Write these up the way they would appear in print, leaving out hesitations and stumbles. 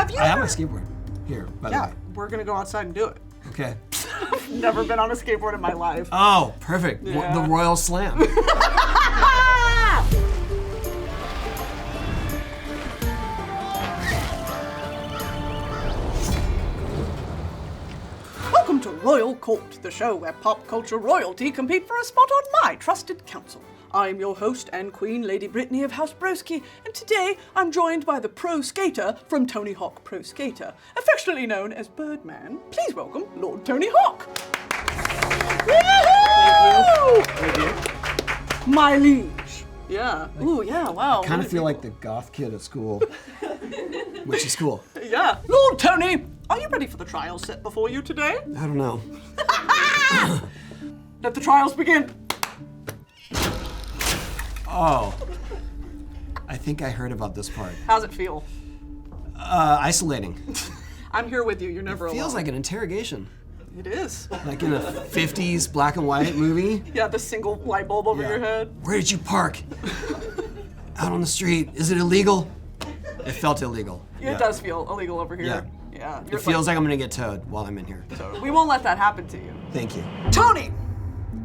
Have you? I have my skateboard here, by the way. Yeah, we're gonna go outside and do it. Okay. I've never been on a skateboard in my life. Oh, perfect. Yeah. The Royal Slam. Welcome to Royal Court, the show where pop culture royalty compete for a spot on my trusted council. I'm your host and queen, Lady Brittany of House Broski, and today I'm joined by the pro skater from Tony Hawk Pro Skater, affectionately known as Birdman. Please welcome Lord Tony Hawk. Thank you. My liege. Yeah. Ooh, yeah, wow. I kind of feel like the goth kid at school, which is cool. Yeah. Lord Tony, are you ready for the trials set before you today? I don't know. Let the trials begin. Oh. I think I heard about this part. How's it feel? Isolating. I'm here with you. You're never alone. Feels like an interrogation. It is. Like in a 50s black and white movie. Yeah, the single light bulb over your head. Where did you park? Out on the street. Is it illegal? It felt illegal. It does feel illegal over here. Yeah. It feels like I'm gonna get towed while I'm in here. We won't let that happen to you. Thank you. Tony,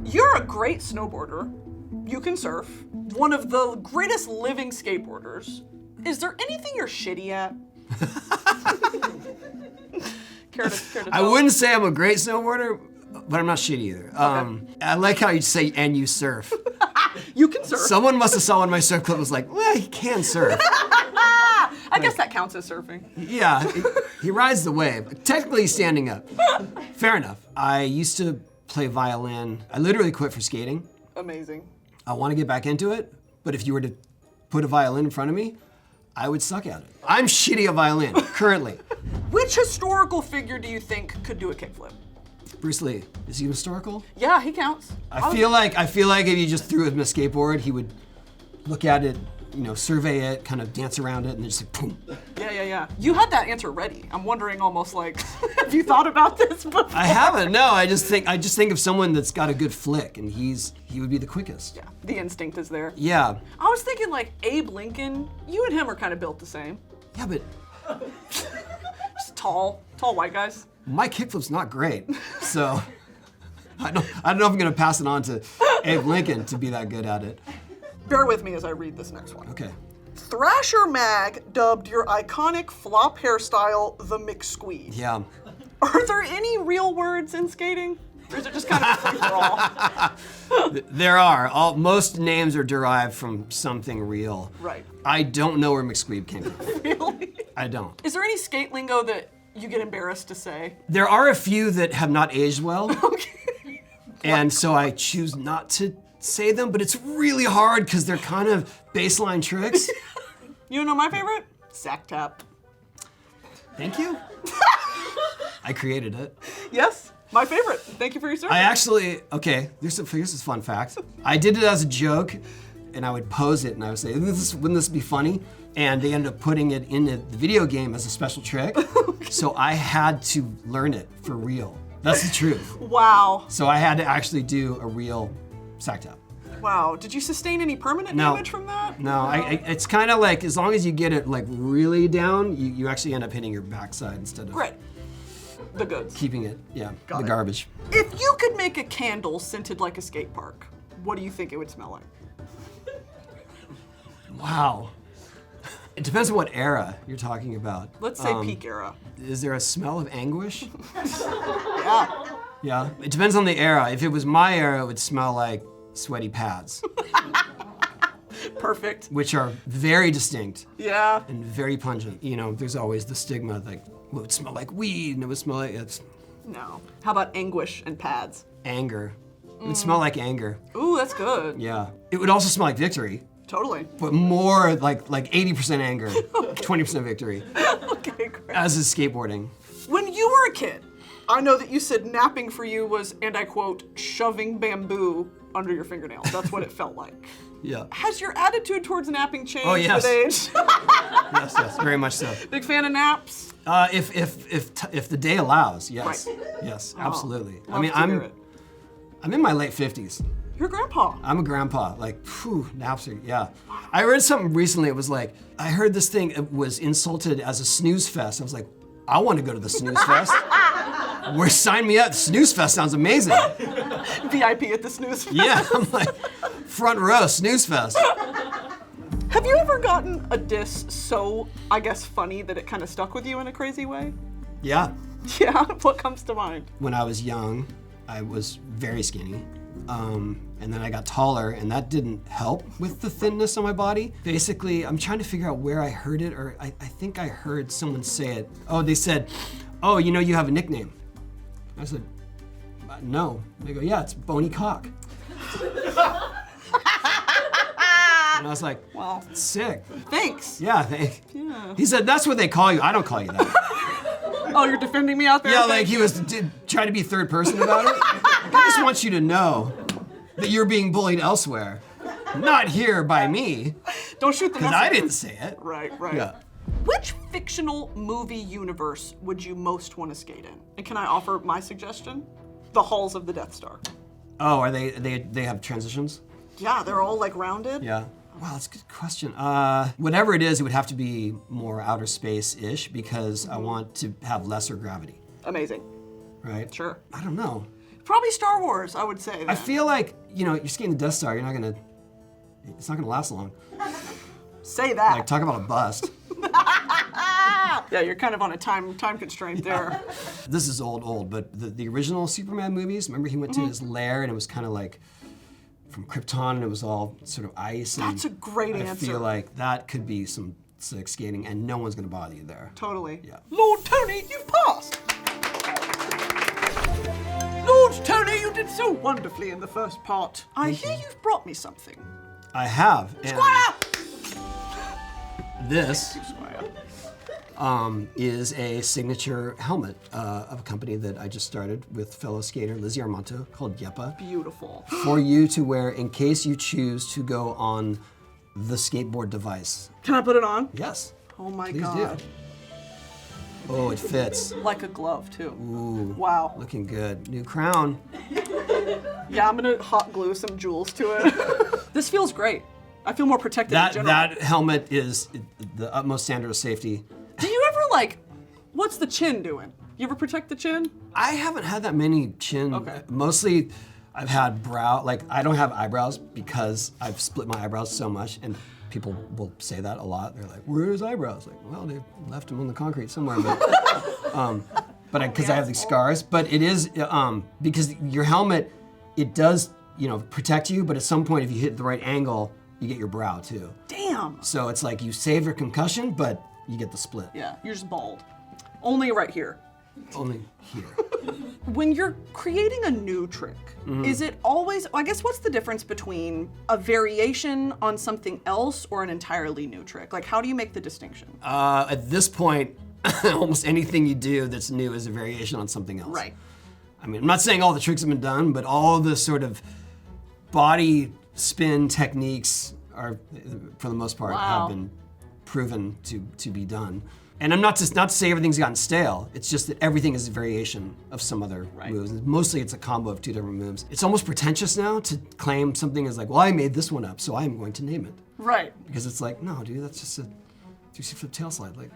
you're a great snowboarder. You can surf. One of the greatest living skateboarders. Is there anything you're shitty at? Care to I wouldn't say I'm a great snowboarder, but I'm not shit either. I like how you say, and you surf. You can surf. Someone must have saw one of my surf clips was like, well, he can surf. I guess that counts as surfing. Yeah, he rides the wave. Technically, he's standing up. Fair enough. I used to play violin. I literally quit for skating. Amazing. I want to get back into it, but if you were to put a violin in front of me, I would suck at it. I'm shitty at violin, currently. Which historical figure do you think could do a kickflip? Bruce Lee, is he historical? Yeah, he counts. I feel like if you just threw him a skateboard, he would look at it, survey it, kind of dance around it, and then just like, boom. Yeah. You had that answer ready. I'm wondering almost like, have you thought about this before? I haven't, no, I just think of someone that's got a good flick, and he would be the quickest. Yeah, the instinct is there. Yeah. I was thinking like Abe Lincoln, you and him are kind of built the same. Yeah, but Just tall white guys. my kickflip's not great, so I don't know if I'm gonna pass it on to Abe Lincoln to be that good at it. Bear with me as I read this next one. Okay. Thrasher Mag dubbed your iconic flop hairstyle the McSqueeze. Yeah. Are there any real words in skating? Or is it just kind of a free-for-all? There are. Most names are derived from something real. Right. I don't know where McSqueeb came from. Really? I don't. Is there any skate lingo that you get embarrassed to say? There are a few that have not aged well, Okay. and so I choose not to say them, but it's really hard because they're kind of baseline tricks. You know my favorite? Sack tap. Thank you. I created it. Yes, my favorite. Thank you for your service. Here's a fun fact. I did it as a joke, and I would pose it, and I would say, wouldn't this be funny? And they ended up putting it in the video game as a special trick. So I had to learn it for real. That's the truth. Wow. So I had to actually do a real sack tap. Wow. Did you sustain any permanent damage from that? No, it's kind of like, as long as you get it like really down, you actually end up hitting your backside instead of Great. The goods. keeping it, Got the it. garbage. If you could make a candle scented like a skate park, what do you think it would smell like? Wow. It depends on what era you're talking about. Let's say peak era. Is there a smell of anguish? Yeah. Yeah, it depends on the era. If it was my era, it would smell like sweaty pads, Perfect. which are very distinct Yeah. and very pungent. There's always the stigma like, well, it would smell like weed, and it would smell like No. How about anguish and pads? anger. It would smell like anger. Ooh, that's good. Yeah. It would also smell like victory, Totally. but more like 80% anger, 20% victory, Okay, great. as is skateboarding. When you were a kid, I know that you said napping for you was, and I quote, shoving bamboo under your fingernails. That's what it felt like. Yeah. Has your attitude towards napping changed yes. with age? Yes, very much so. Big fan of naps? If the day allows, yes. Right. Yes, absolutely. Love to hear it. I'm in my late 50s. You're a grandpa. I'm a grandpa. Like, phew, Napster, yeah. I read something recently. It was like, I heard this thing it was insulted as a snooze fest. I was like, I want to go to the snooze fest. Where sign me up. Snooze fest sounds amazing. VIP at the snooze fest. Yeah, I'm like, front row, snooze fest. Have you ever gotten a diss so, I guess, funny that it kind of stuck with you in a crazy way? Yeah. Yeah, what comes to mind? When I was young, I was very skinny. And then I got taller, and that didn't help with the thinness on my body. Basically, I'm trying to figure out where I heard it, or I think I heard someone say it. Oh, they said, oh, you know you have a nickname. I said, no. They go, yeah, it's Bony Cock. And I was like, Wow. sick. Thanks. Yeah, he said, that's what they call you. I don't call you that. Oh, you're defending me out there? Yeah, Thank like he you. was trying to be third person about it. I just want you to know that you're being bullied elsewhere. Not here by me, Don't shoot the because messenger. I didn't say it. Right. Yeah. Which fictional movie universe would you most want to skate in? And can I offer my suggestion? The Halls of the Death Star. Oh, are they have transitions? Yeah, they're all like rounded. Yeah. Wow, that's a good question. Whatever it is, it would have to be more outer space-ish because I want to have lesser gravity, Amazing. right? Sure. I don't know. Probably Star Wars, I would say. Then. I feel like, you're skating the Death Star, it's not gonna last long. Say that. Like, talk about a bust. Yeah, you're kind of on a time constraint there. This is old, but the original Superman movies, remember he went to his lair and it was kind of like from Krypton and it was all sort of ice. And That's a great I answer. feel like that could be some slick skating and no one's gonna bother you there. Totally. Yeah. Lord Tony, you've passed. Lord Tony, you did so wonderfully in the first part. I hear you've brought me something. I have. And Squire! this Squire. is a signature helmet of a company that I just started with fellow skater Lizzie Armanto called Yepa. Beautiful. For you to wear in case you choose to go on the skateboard device. Can I put it on? Yes. Oh my Please God. do. Oh, it fits. Like a glove too. Ooh. Wow. Looking good. New crown. Yeah, I'm gonna hot glue some jewels to it. This feels great. I feel more protected in general. That helmet is the utmost standard of safety. Do you ever what's the chin doing? You ever protect the chin? I haven't had that many chin. Okay. Mostly, I've had I don't have eyebrows because I've split my eyebrows so much, and people will say that a lot. They're like, "Where are his eyebrows?" Like, well, they left them on the concrete somewhere, but because I have these scars. But it is because your helmet, it does protect you, but at some point, if you hit the right angle, you get your brow too. Damn. So it's like you save your concussion, but you get the split. Yeah, you're just bald. Only right here. Only here. When you're creating a new trick, is it always, I guess what's the difference between a variation on something else or an entirely new trick? Like how do you make the distinction? At this point, almost anything you do that's new is a variation on something else. Right. I mean, I'm not saying all the tricks have been done, but all the sort of body spin techniques are, for the most part, Wow. have been proven to be done. And I'm not to say everything's gotten stale. It's just that everything is a variation of some other moves. Mostly it's a combo of two different moves. It's almost pretentious now to claim something as like, well, I made this one up, so I'm going to name it. Right. Because it's like, no, dude, that's just a 360 flip tail slide. Like,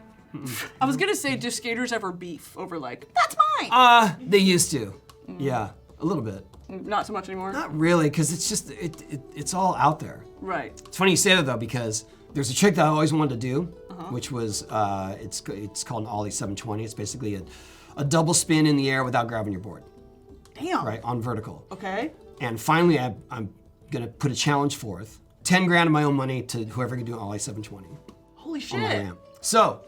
I was gonna say, do skaters ever beef over that's mine? they used to. Yeah, a little bit. Not so much anymore? Not really, because it's just, it's all out there. Right. It's funny you say that though, because there's a trick that I always wanted to do, which was, it's called an Ollie 720. It's basically a double spin in the air without grabbing your board, Damn. right, on vertical. Okay. And finally, I'm gonna put a challenge forth, 10 grand of my own money to whoever can do an Ollie 720 Holy on my shit. ramp. So,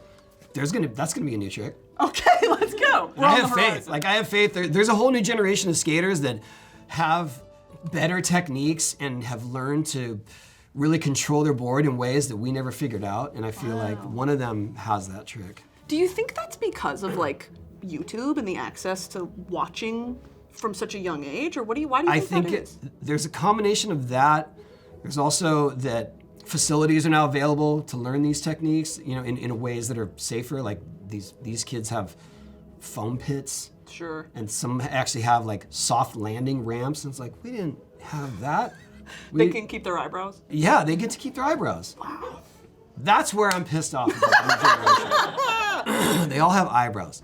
that's gonna be a new trick. Okay, let's go. We're I on have the faith. horizon. Like I have faith. There's a whole new generation of skaters that have better techniques and have learned to really control their board in ways that we never figured out. And I feel like one of them has that trick. Do you think that's because of YouTube and the access to watching from such a young age, or why do you think that is? There's a combination of that. There's also that facilities are now available to learn these techniques, in ways that are safer. Like these kids have foam pits. Sure. And some actually have soft landing ramps. And it's like, we didn't have that. They can keep their eyebrows? Yeah, they get to keep their eyebrows. Wow. That's where I'm pissed off about the new generation. They all have eyebrows.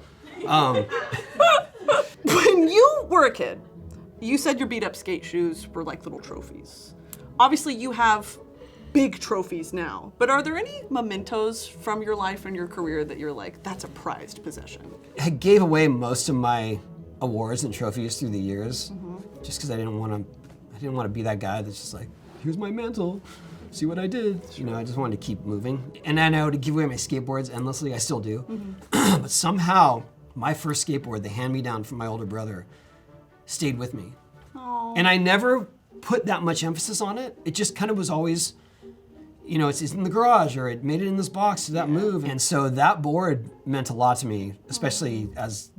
When you were a kid, you said your beat up skate shoes were like little trophies. Obviously, you have big trophies now, but are there any mementos from your life and your career that you're like, that's a prized possession? I gave away most of my awards and trophies through the years, just because I didn't want to be that guy that's just like, here's my mantle, see what I did. You know, I just wanted to keep moving. And I know to give away my skateboards endlessly, I still do. But somehow, my first skateboard, the hand-me-down from my older brother, stayed with me. Aww. And I never put that much emphasis on it. It just kind of was always, you know, it's in the garage, or it made it in this box to that move. And so that board meant a lot to me, especially as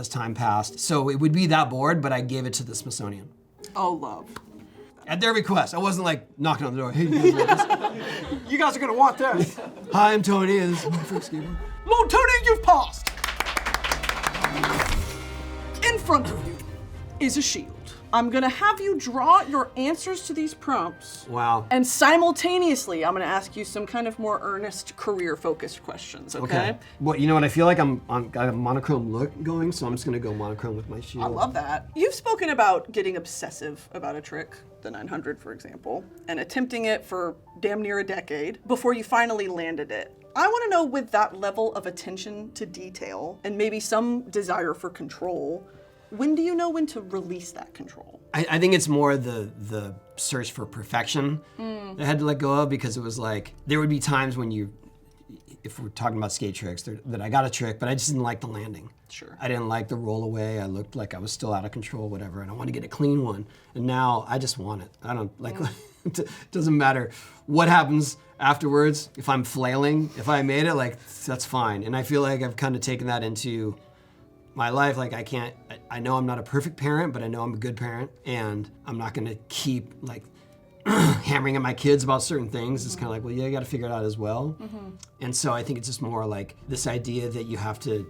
time passed. So it would be that board, but I gave it to the Smithsonian. Oh, love. At their request. I wasn't like knocking on the door, hey, you guys want this? You guys are gonna want this. Hi, I'm Tony, and this is my first skateboard. Lord Tony, you've passed. In front of you is a shield. I'm gonna have you draw your answers to these prompts. Wow. And simultaneously, I'm gonna ask you some kind of more earnest, career-focused questions, okay? Well, you know what, I feel like got a monochrome look going, so I'm just gonna go monochrome with my shield. I love that. You've spoken about getting obsessive about a trick, the 900, for example, and attempting it for damn near a decade before you finally landed it. I want to know, with that level of attention to detail and maybe some desire for control, when do you know when to release that control? I think it's more the search for perfection that I had to let go of, because it was like, there would be times when if we're talking about skate tricks, that I got a trick, but I just didn't like the landing. Sure. I didn't like the roll away. I looked like I was still out of control, whatever, and I want to get a clean one. And now I just want it. I don't like, it doesn't matter what happens afterwards. If I'm flailing, if I made it, like, that's fine. And I feel like I've kind of taken that into my life. Like, I know I'm not a perfect parent, but I know I'm a good parent, and I'm not gonna keep like hammering at my kids about certain things. It's kind of like, well, yeah, you got to figure it out as well. And so I think it's just more like this idea that you have to,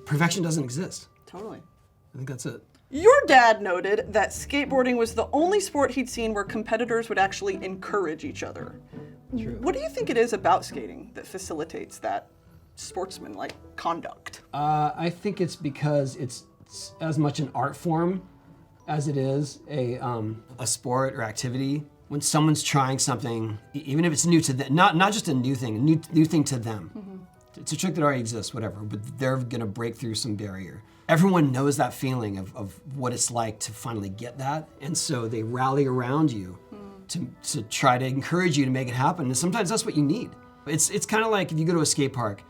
perfection doesn't exist. Totally. I think that's it. Your dad noted that skateboarding was the only sport he'd seen where competitors would actually encourage each other. True. What do you think it is about skating that facilitates that sportsman-like conduct? I think it's because it's as much an art form as it is a sport or activity. When someone's trying something, even if it's new to them, not just a new thing, a new thing to them. It's a trick that already exists, whatever, but they're gonna break through some barrier. Everyone knows that feeling of what it's like to finally get that, and so they rally around you to try to encourage you to make it happen, and sometimes that's what you need. It's kind of like if you go to a skate park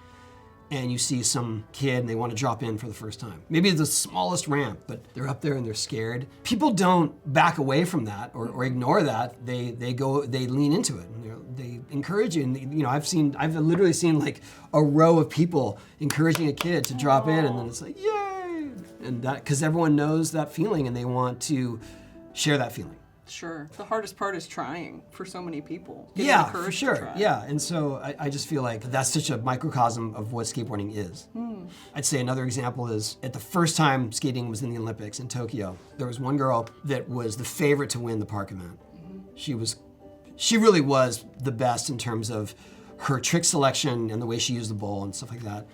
and you see some kid and they want to drop in for the first time. Maybe it's the smallest ramp, but they're up there and they're scared. People don't back away from that or ignore that. They lean into it, and they encourage you. And you know, I've literally seen like a row of people encouraging a kid to drop in, and then it's like, yay! And that, because everyone knows that feeling and they want to share that feeling. Sure. The hardest part is trying for so many people. Yeah, for sure. Yeah, and so I just feel like that's such a microcosm of what skateboarding is. I'd say another example is at the first time skating was in the Olympics in Tokyo, there was one girl that was the favorite to win the park event. She really was the best in terms of her trick selection and the way she used the bowl and stuff like that.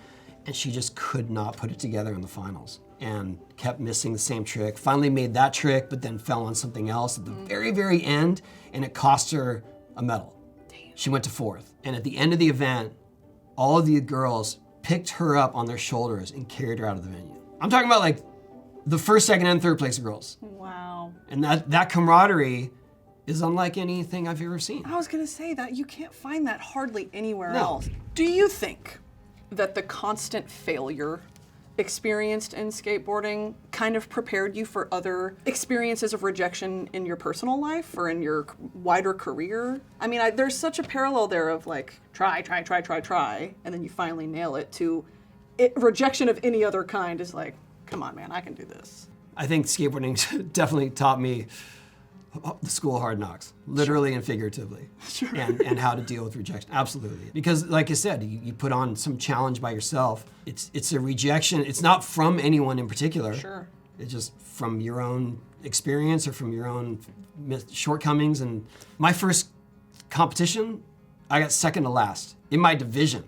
And she just could not put it together in the finals and kept missing the same trick. Finally made that trick, but then fell on something else at the very, very end, and it cost her a medal. Damn. She went to fourth. And at the end of the event, all of the girls picked her up on their shoulders and carried her out of the venue. I'm talking about like the first, second, and third place girls. Wow. And that camaraderie is unlike anything I've ever seen. I was gonna say that you can't find that hardly anywhere else. Do you think that the constant failure experienced in skateboarding kind of prepared you for other experiences of rejection in your personal life or in your wider career? I mean, there's such a parallel there of like, try, and then you finally nail it, to rejection of any other kind is like, come on, man, I can do this. I think skateboarding definitely taught me the school of hard knocks, literally and figuratively, and how to deal with rejection. Absolutely, because like I said, you put on some challenge by yourself. It's a rejection. It's not from anyone in particular. Sure. It's just from your own experience or from your own shortcomings. And my first competition, I got second to last in my division.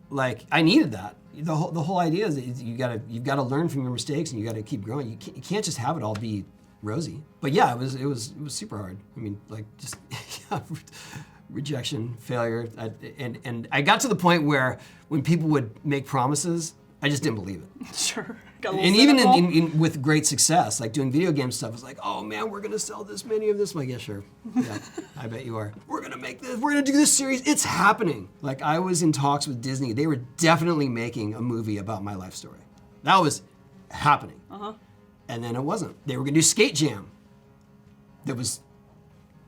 Like, I needed that. The whole idea is that you've got to learn from your mistakes and you got to keep growing. You can't just have it all be rosy. But yeah, it was super hard. I mean, like, just rejection, failure, and I got to the point where when people would make promises, I just didn't believe it. Sure. And even in with great success, like doing video game stuff, it's like, oh man, we're gonna sell this many of this. I'm like, yeah, sure. Yeah, I bet you are. We're gonna make this, we're gonna do this series. It's happening. Like, I was in talks with Disney. They were definitely making a movie about my life story. That was happening. And then it wasn't. They were gonna do Skate Jam. There was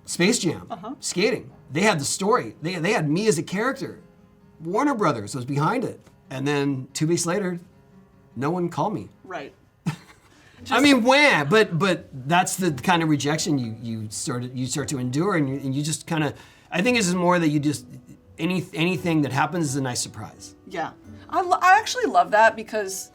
Space Jam, skating. They had the story. They had me as a character. Warner Brothers was behind it. And then 2 weeks later, no one called me. Right. I mean, wham! But that's the kind of rejection you start to endure, and you just kind of. I think it's more that you just anything that happens is a nice surprise. Yeah, I actually love that because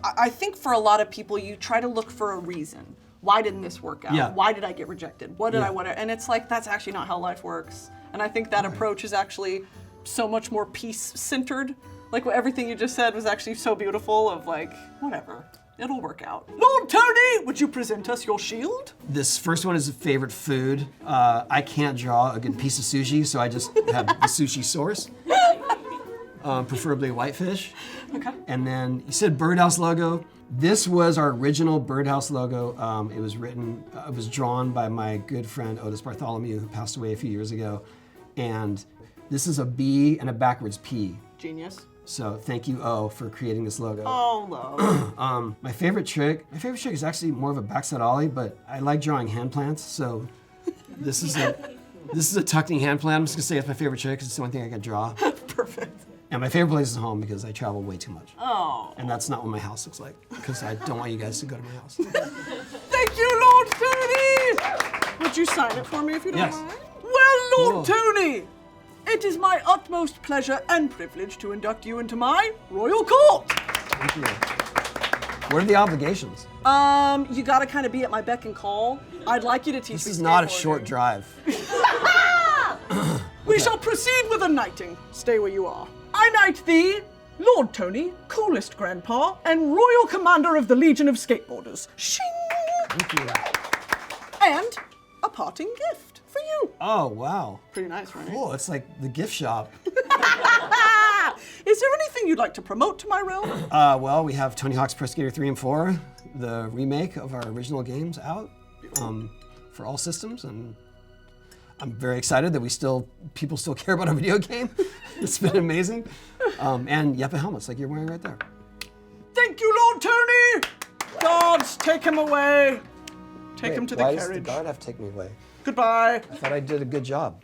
I think for a lot of people you try to look for a reason. Why didn't this work out? Yeah. Why did I get rejected? What did I want to? And it's like that's actually not how life works. And I think that approach is actually so much more peace-centered. Like, everything you just said was actually so beautiful of like, whatever, it'll work out. Lord Tony, would you present us your shield? This first one is a favorite food. I can't draw a good piece of sushi, so I just have the sushi source. Preferably whitefish. Okay. And then you said birdhouse logo. This was our original birdhouse logo. It was drawn by my good friend Otis Bartholomew, who passed away a few years ago. And this is a B and a backwards P. Genius. So thank you, O, for creating this logo. Oh, love. My favorite trick is actually more of a backside ollie, but I like drawing hand plants. So this is a tucked-in hand plant. I'm just gonna say it's my favorite trick because it's the only thing I can draw. Perfect. And my favorite place is home because I travel way too much. Oh. And that's not what my house looks like because I don't want you guys to go to my house. Thank you, Lord Tony. Would you sign it for me if you don't mind? Well, Lord Tony, it is my utmost pleasure and privilege to induct you into my royal court. Thank you. What are the obligations? You gotta kind of be at my beck and call. I'd like you to teach me. This is not a short drive. We shall proceed with a knighting. Stay where you are. I knight thee, Lord Tony, coolest grandpa, and royal commander of the Legion of Skateboarders. Shing! Thank you. And a parting gift for you. Oh, wow. Pretty nice, right? Cool, it's like the gift shop. Is there anything you'd like to promote to my realm? Well, we have Tony Hawk's Pro Skater 3 and 4, the remake of our original games out for all systems, and I'm very excited that people still care about our video game. It's been amazing. And Yeppa helmets like you're wearing right there. Thank you, Lord Tony! Guards, take him away. Take him to the carriage. Why does the guard have to take me away? Goodbye. I thought I did a good job.